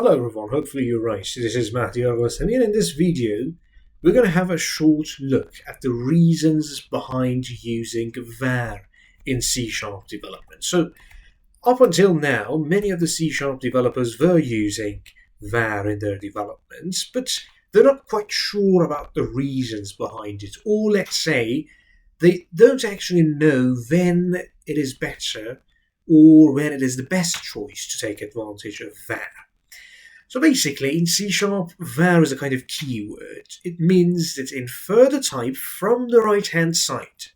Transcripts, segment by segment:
Hello everyone, hopefully you're right. This is Matthew Douglas, and in this video we're going to have a short look at the reasons behind using var in C# development. So up until now, many of the C# developers were using var in their developments, but they're not quite sure about the reasons behind it, or let's say they don't actually know when it is better or when it is the best choice to take advantage of var. So basically, in C#, var is a kind of keyword. It means that infer the type from the right-hand side.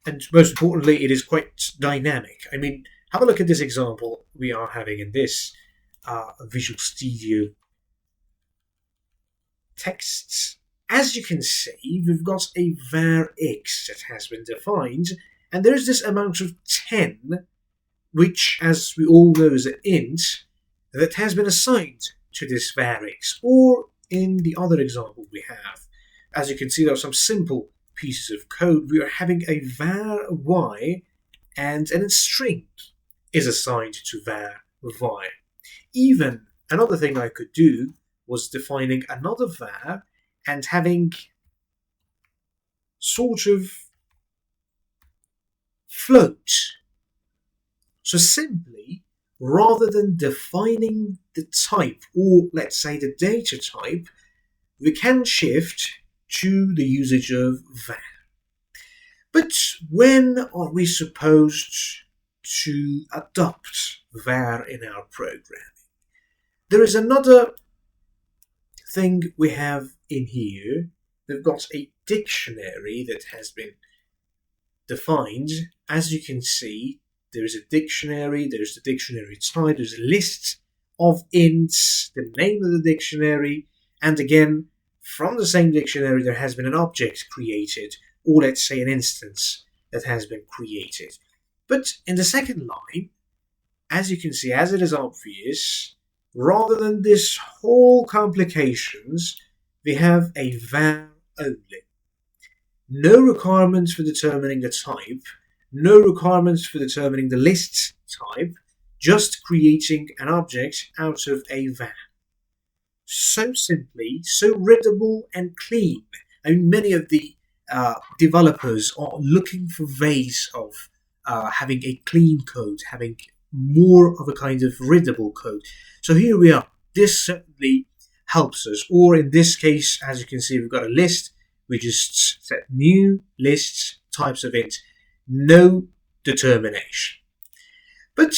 And most importantly, it is quite dynamic. I mean, have a look at this example we are having in this Visual Studio texts. As you can see, we've got a var x that has been defined, and there's this amount of 10, which, as we all know, is an int, that has been assigned to this var x. Or in the other example we have, as you can see, there are some simple pieces of code. We are having a var y, and a string is assigned to var y. Even another thing I could do was defining another var and having sort of float. So simply, rather than defining the type, or let's say the data type, we can shift to the usage of var. But when are we supposed to adopt var in our programming? There is another thing we have in here. We've got a dictionary that has been defined. As you can see, there is a dictionary, there's the dictionary type, there's a list of ints, the name of the dictionary, and again, from the same dictionary there has been an object created, or let's say an instance that has been created. But in the second line, as you can see, as it is obvious, rather than this whole complications, we have a var only. No requirements for determining the type, no requirements for determining the list type, just creating an object out of a var. So simply, so readable and clean. I mean, many of the developers are looking for ways of having a clean code, having more of a kind of readable code. So here we are. This certainly helps us. Or in this case, as you can see, we've got a list. We just set new list types of int. No determination. But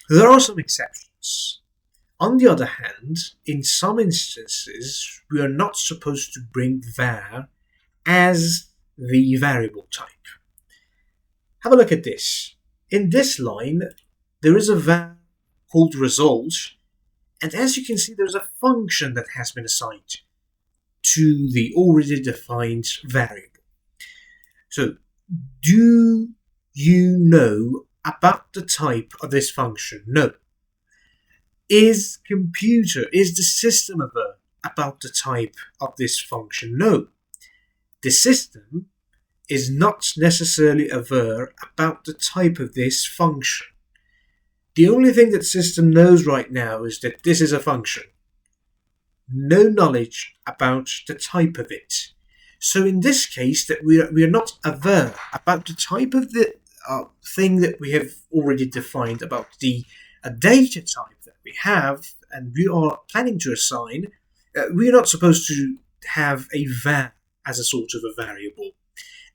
there are some exceptions. On the other hand, in some instances, we are not supposed to bring var as the variable type. Have a look at this. In this line, there is a var called result, and as you can see, there's a function that has been assigned to the already defined variable. So, do you know about the type of this function? No. Is the system aware about the type of this function? No. The system is not necessarily aware about the type of this function. The only thing that system knows right now is that this is a function. No knowledge about the type of it. So in this case, that we are not aware about the type of the thing that we have already defined, about the data type that we have, and we are planning to assign. We are not supposed to have a var as a sort of a variable.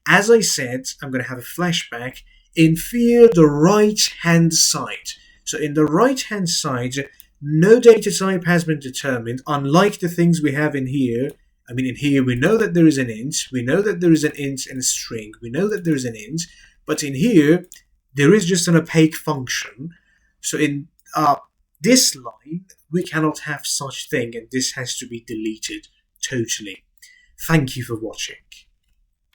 As I said, I'm going to have a flashback. Infer the right-hand side. So in the right-hand side, no data type has been determined, unlike the things we have in here. I mean, in here, we know that there is an int, we know that there is an int and a string, we know that there is an int, but in here, there is just an opaque function. So in this line, we cannot have such thing, and this has to be deleted totally. Thank you for watching.